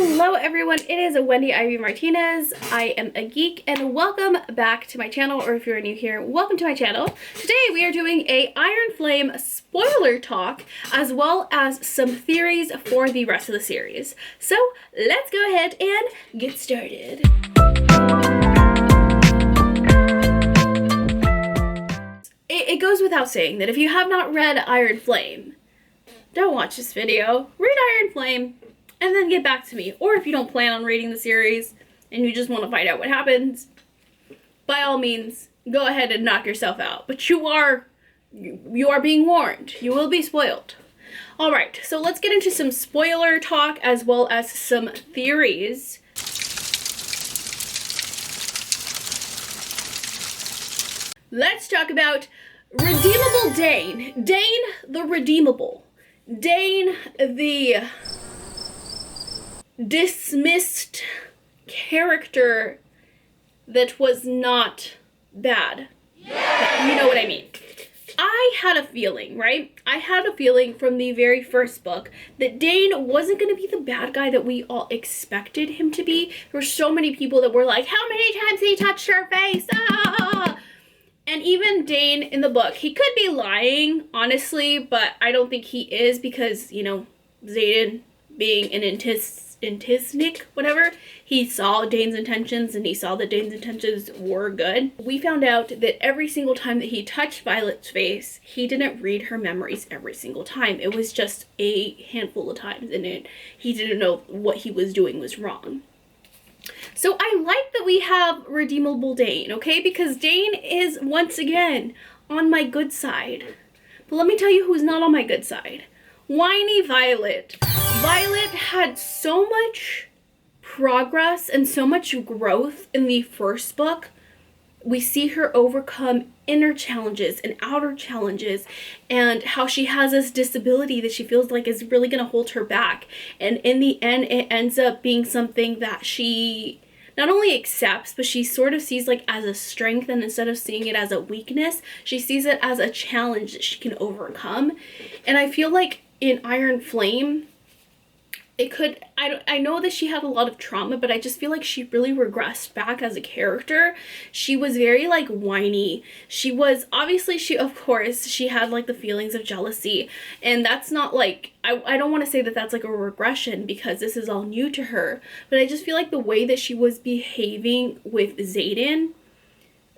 Hello everyone, it is Wendy Ivy Martinez. I am a geek and welcome back to my channel, or if you're new here, welcome to my channel. Today we are doing a Iron Flame spoiler talk as well as some theories for the rest of the series. So let's go ahead and get started. It goes without saying that if you have not read Iron Flame, don't watch this video. Read Iron Flame and then get back to me. Or if you don't plan on reading the series and you just want to find out what happens, by all means, go ahead and knock yourself out. But you are being warned. You will be spoiled. Alright, so let's get into some spoiler talk as well as some theories. Let's talk about Redeemable Dain. Dain the Redeemable. Dain the dismissed character that was not bad. Yeah. You know what I mean. I had a feeling, right? I had a feeling from the very first book that Dain wasn't going to be the bad guy that we all expected him to be. There were so many people that were like, how many times he touched her face? Ah! And even Dain in the book, he could be lying, honestly, but I don't think he is because, you know, Xaden being an Intisnik, whatever, he saw Dain's intentions and he saw that Dain's intentions were good. We found out that every single time that he touched Violet's face, he didn't read her memories every single time. It was just a handful of times and he didn't know what he was doing was wrong. So I like that we have Redeemable Dain, okay? Because Dain is, once again, on my good side. But let me tell you who's not on my good side. Whiny Violet. Violet had so much progress and so much growth in the first book. We see her overcome inner challenges and outer challenges and how she has this disability that she feels like is really going to hold her back. And in the end, it ends up being something that she not only accepts, but she sort of sees like as a strength, and instead of seeing it as a weakness, she sees it as a challenge that she can overcome. And I feel like in Iron Flame, it could, I know that she had a lot of trauma, but I just feel like she really regressed back as a character. She was very like whiny. She was, obviously of course, she had like the feelings of jealousy, and that's not like, I don't want to say that that's like a regression because this is all new to her, but I just feel like the way that she was behaving with Xaden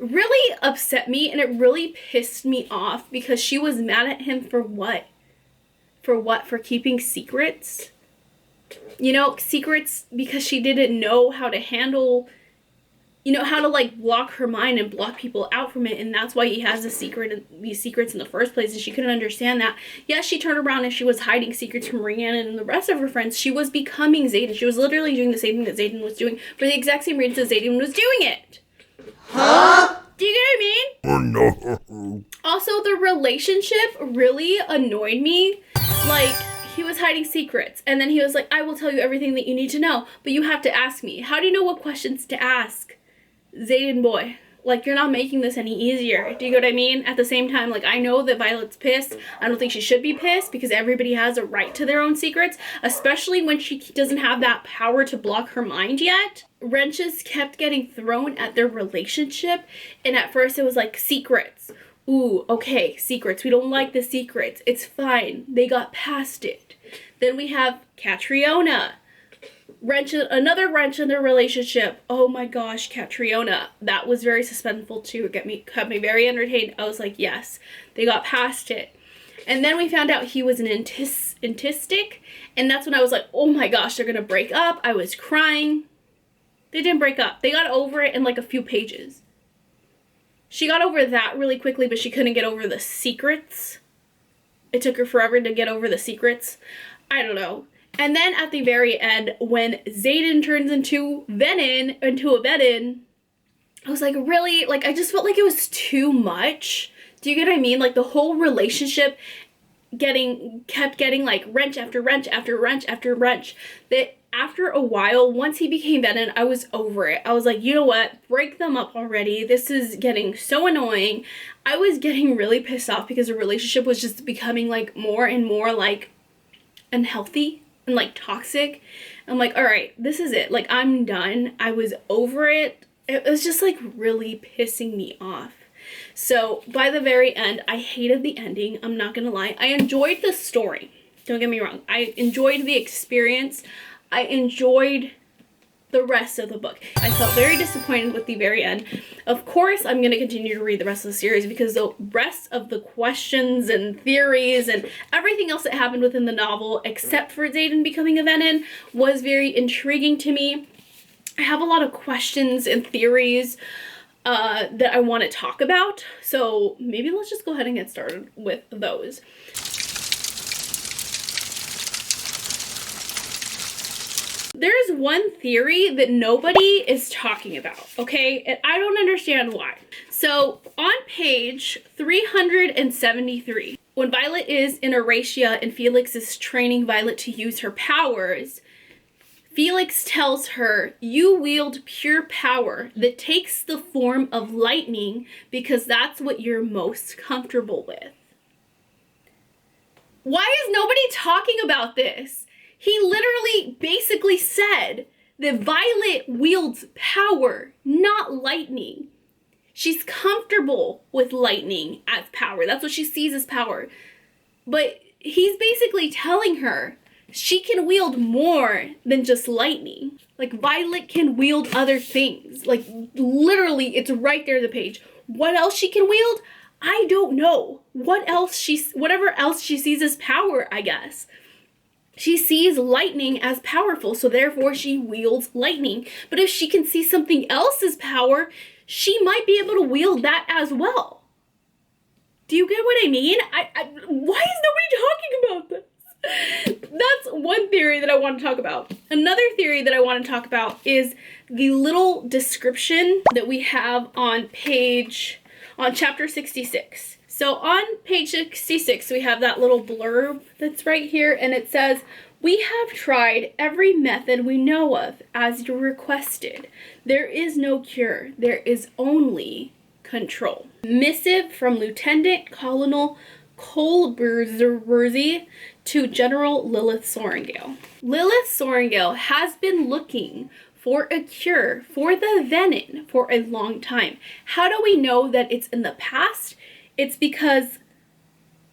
really upset me, and it really pissed me off because she was mad at him for what? For keeping secrets? You know, secrets because she didn't know how to handle, you know, how to like block her mind and block people out from it. And that's why he has these secrets in the first place. And she couldn't understand that. Yes, she turned around and she was hiding secrets from Rhiannon and the rest of her friends. She was becoming Xaden. She was literally doing the same thing that Xaden was doing for the exact same reason that Xaden was doing it. Huh? Do you get what I mean? No. Also, the relationship really annoyed me. Like, he was hiding secrets, and then he was like, I will tell you everything that you need to know, but you have to ask me. How do you know what questions to ask? Xaden boy, like, you're not making this any easier. Do you get what I mean? At the same time, like, I know that Violet's pissed. I don't think she should be pissed because everybody has a right to their own secrets, especially when she doesn't have that power to block her mind yet. Wrenches kept getting thrown at their relationship, and at first it was like, secrets. Ooh, okay, secrets. We don't like the secrets. It's fine. They got past it. Then we have Catriona. Another wrench in their relationship. Oh my gosh, Catriona. That was very suspenseful too. It kept me very entertained. I was like, yes, they got past it. And then we found out he was an Intistic. And that's when I was like, oh my gosh, they're going to break up. I was crying. They didn't break up. They got over it in like a few pages. She got over that really quickly, but she couldn't get over the secrets. It took her forever to get over the secrets. I don't know. And then at the very end, when Xaden turns into a Venin, I was like, really? Like, I just felt like it was too much. Do you get what I mean? Like, the whole relationship kept getting like wrench after wrench after wrench after wrench. That after a while, once he became Venin, I was over it. I was like, you know what? Break them up already. This is getting so annoying. I was getting really pissed off because the relationship was just becoming like more and more like unhealthy and like toxic. I'm like, all right, this is it. Like, I'm done. I was over it. It was just like really pissing me off. So by the very end, I hated the ending. I'm not gonna lie. I enjoyed the story. Don't get me wrong. I enjoyed the experience. I enjoyed the rest of the book. I felt very disappointed with the very end. Of course, I'm going to continue to read the rest of the series because the rest of the questions and theories and everything else that happened within the novel, except for Xaden becoming a Venin, was very intriguing to me. I have a lot of questions and theories that I want to talk about, so maybe let's just go ahead and get started with those. There's one theory that nobody is talking about, okay? And I don't understand why. So on page 373, when Violet is in Eratia and Felix is training Violet to use her powers, Felix tells her, you wield pure power that takes the form of lightning because that's what you're most comfortable with. Why is nobody talking about this? He literally basically said that Violet wields power, not lightning. She's comfortable with lightning as power. That's what she sees as power. But he's basically telling her she can wield more than just lightning. Like, Violet can wield other things. Like, literally, it's right there on the page. What else she can wield? I don't know. Whatever else she sees as power, I guess. She sees lightning as powerful, so therefore she wields lightning. But if she can see something else as power, she might be able to wield that as well. Do you get what I mean? Why is nobody talking about this? That's one theory that I want to talk about. Another theory that I want to talk about is the little description that we have on chapter 66. So on page 66, we have that little blurb that's right here, and it says, we have tried every method we know of as you requested. There is no cure. There is only control. Missive from Lieutenant Colonel Colberzi to General Lilith Sorrengail. Lilith Sorrengail has been looking for a cure for the Venin for a long time. How do we know that it's in the past? It's because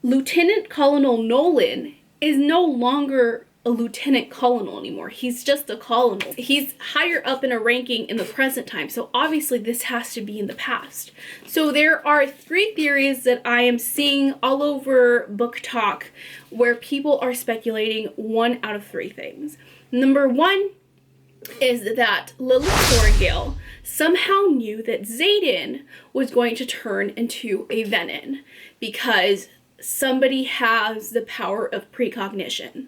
Lieutenant Colonel Nolan is no longer a lieutenant colonel anymore. He's just a colonel. He's higher up in a ranking in the present time. So obviously this has to be in the past. So there are 3 theories that I am seeing all over Booktok where people are speculating 1 out of 3 things. Number 1 is that Lilith Sorrengail somehow knew that Xaden was going to turn into a Venin because somebody has the power of precognition,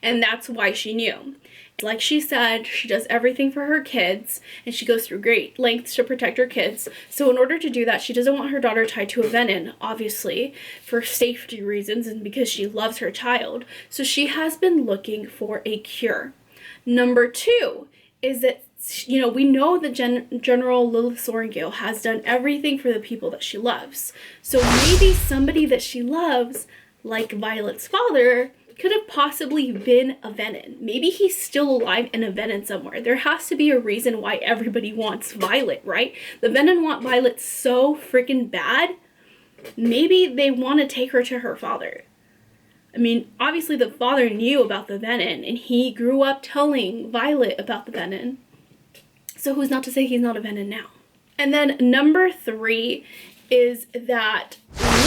and that's why she knew. Like she said, she does everything for her kids, and she goes through great lengths to protect her kids. So in order to do that, she doesn't want her daughter tied to a Venin, obviously, for safety reasons and because she loves her child. So she has been looking for a cure. Number 2 is that, you know, we know that General Lilith Sorrengail has done everything for the people that she loves. So maybe somebody that she loves, like Violet's father, could have possibly been a Venin. Maybe he's still alive in a Venin somewhere. There has to be a reason why everybody wants Violet, right? The Venin want Violet so freaking bad. Maybe they want to take her to her father. I mean, obviously the father knew about the Venin, and he grew up telling Violet about the Venin. So who's not to say he's not a Venin now? And then number 3 is that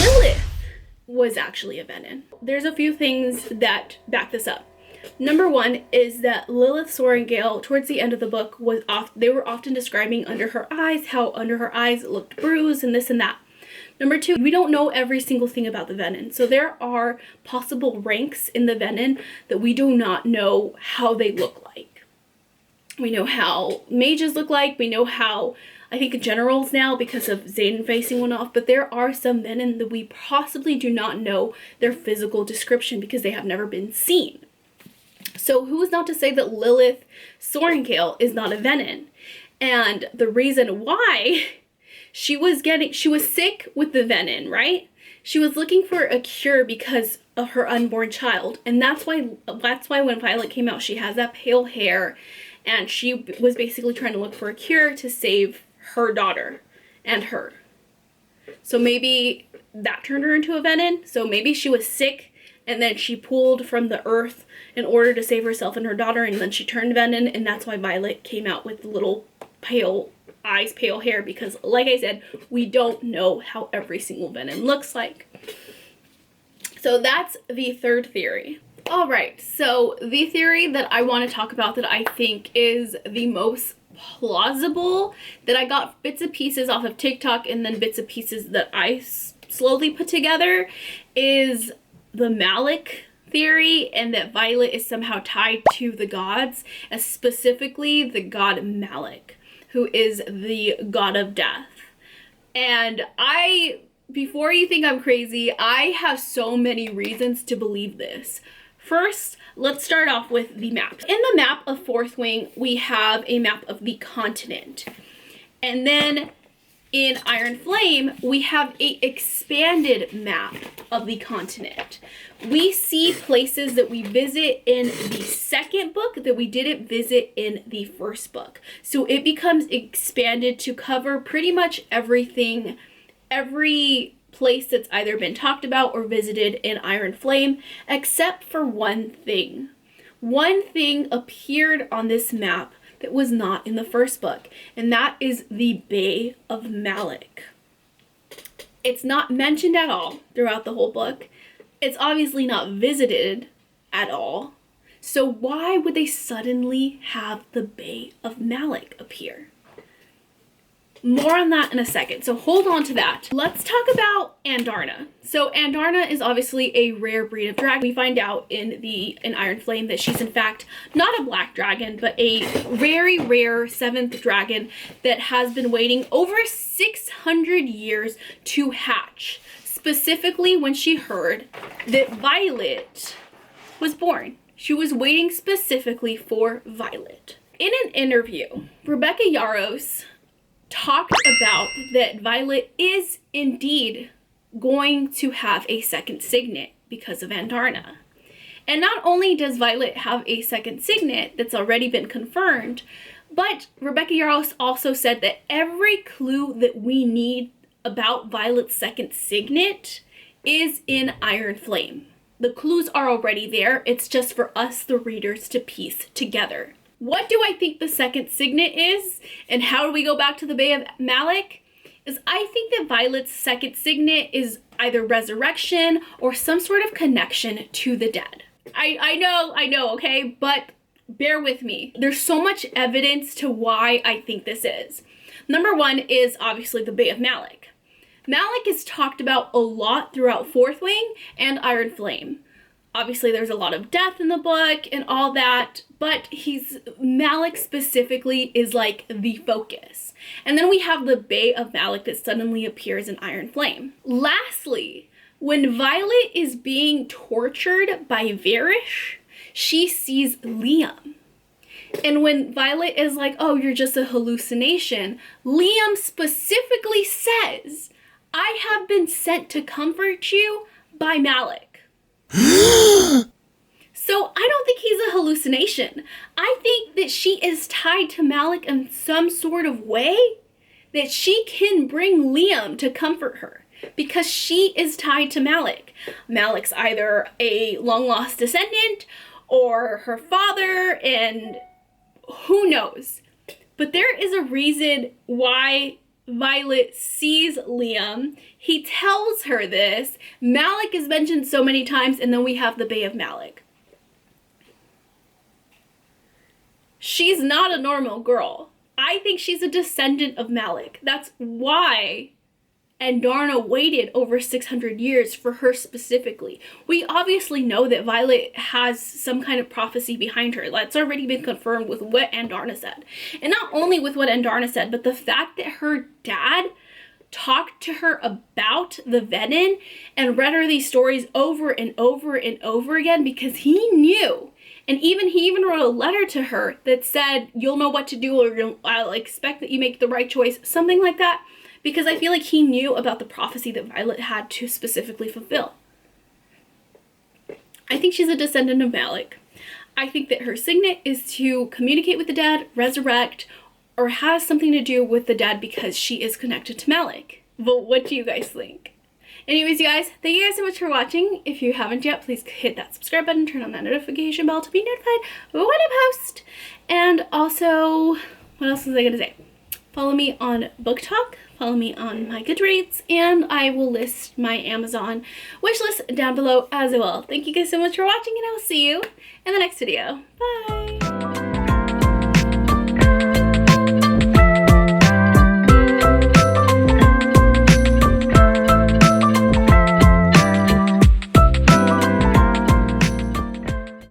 Lilith was actually a Venin. There's a few things that back this up. Number 1 is that Lilith Sorrengail, towards the end of the book, they were often describing under her eyes, how under her eyes it looked bruised and this and that. Number 2, we don't know every single thing about the Venin. So there are possible ranks in the Venin that we do not know how they look like. We know how mages look like. We know how, I think, generals now because of Xaden facing one off. But there are some Venin that we possibly do not know their physical description because they have never been seen. So who is not to say that Lilith Sorrengail is not a Venin? And the reason why... She was sick with the Venin, right? She was looking for a cure because of her unborn child. And that's why when Violet came out, she has that pale hair, and she was basically trying to look for a cure to save her daughter and her. So maybe that turned her into a Venin. So maybe she was sick and then she pulled from the earth in order to save herself and her daughter, and then she turned Venin, and that's why Violet came out with little pale eyes, pale hair, because like I said, we don't know how every single Venin looks like. So that's the third theory. All right, so the theory that I want to talk about that I think is the most plausible, that I got bits and pieces off of TikTok and then bits and pieces that I slowly put together, is the Malek theory, and that Violet is somehow tied to the gods, specifically the god Malek, who is the god of death. And before you think I'm crazy, I have so many reasons to believe this. First, let's start off with the map. In the map of Fourth Wing, we have a map of the continent. And then in Iron Flame, we have a expanded map of the continent. We see places that we visit in the second book that we didn't visit in the first book. So it becomes expanded to cover pretty much everything, every place that's either been talked about or visited in Iron Flame, except for one thing. One thing appeared on this map that was not in the first book, and that is the Bay of Malek. It's not mentioned at all throughout the whole book. It's obviously not visited at all. So why would they suddenly have the Bay of Malek appear? More on that in a second, so hold on to that. Let's talk about Andarna. So Andarna is obviously a rare breed of dragon. We find out in Iron Flame that she's in fact not a black dragon, but a very rare 7th dragon that has been waiting over 600 years to hatch. Specifically when she heard that Violet was born. She was waiting specifically for Violet. In an interview, Rebecca Yarros talked about that Violet is indeed going to have a second signet because of Andarna. And not only does Violet have a second signet that's already been confirmed, but Rebecca Yarros also said that every clue that we need about Violet's second signet is in Iron Flame. The clues are already there, it's just for us, the readers, to piece together. What do I think the second signet is, and how do we go back to the Bay of Malek? Is I think that Violet's second signet is either resurrection or some sort of connection to the dead. I know, okay, but bear with me. There's so much evidence to why I think this is. Number one is obviously the Bay of Malek. Malek is talked about a lot throughout Fourth Wing and Iron Flame. Obviously, there's a lot of death in the book and all that, but Malek specifically is like the focus. And then we have the Bay of Malek that suddenly appears in Iron Flame. Lastly, when Violet is being tortured by Varish, she sees Liam. And when Violet is like, oh, you're just a hallucination, Liam specifically says, I have been sent to comfort you by Malek. So I don't think he's a hallucination. I think that she is tied to Malek in some sort of way, that she can bring Liam to comfort her because she is tied to Malek. Malek's either a long lost descendant or her father, and who knows. But there is a reason why Violet sees Liam. He tells her this. Malek is mentioned so many times, and then we have the Bay of Malek. She's not a normal girl. I think she's a descendant of Malek. That's why Andarna waited over 600 years for her specifically. We obviously know that Violet has some kind of prophecy behind her. That's already been confirmed with what Andarna said. And not only with what Andarna said, but the fact that her dad talked to her about the Venin and read her these stories over and over and over again because he knew. And he even wrote a letter to her that said, you'll know what to do, or I'll expect that you make the right choice, something like that. Because I feel like he knew about the prophecy that Violet had to specifically fulfill. I think she's a descendant of Malek. I think that her signet is to communicate with the dead, resurrect, or has something to do with the dead because she is connected to Malek. But what do you guys think? Anyways, you guys, thank you guys so much for watching. If you haven't yet, please hit that subscribe button, turn on that notification bell to be notified when I post. And also, what else was I gonna say? Follow me on Booktok, follow me on my Goodreads, and I will list my Amazon wishlist down below as well. Thank you guys so much for watching, and I will see you in the next video. Bye!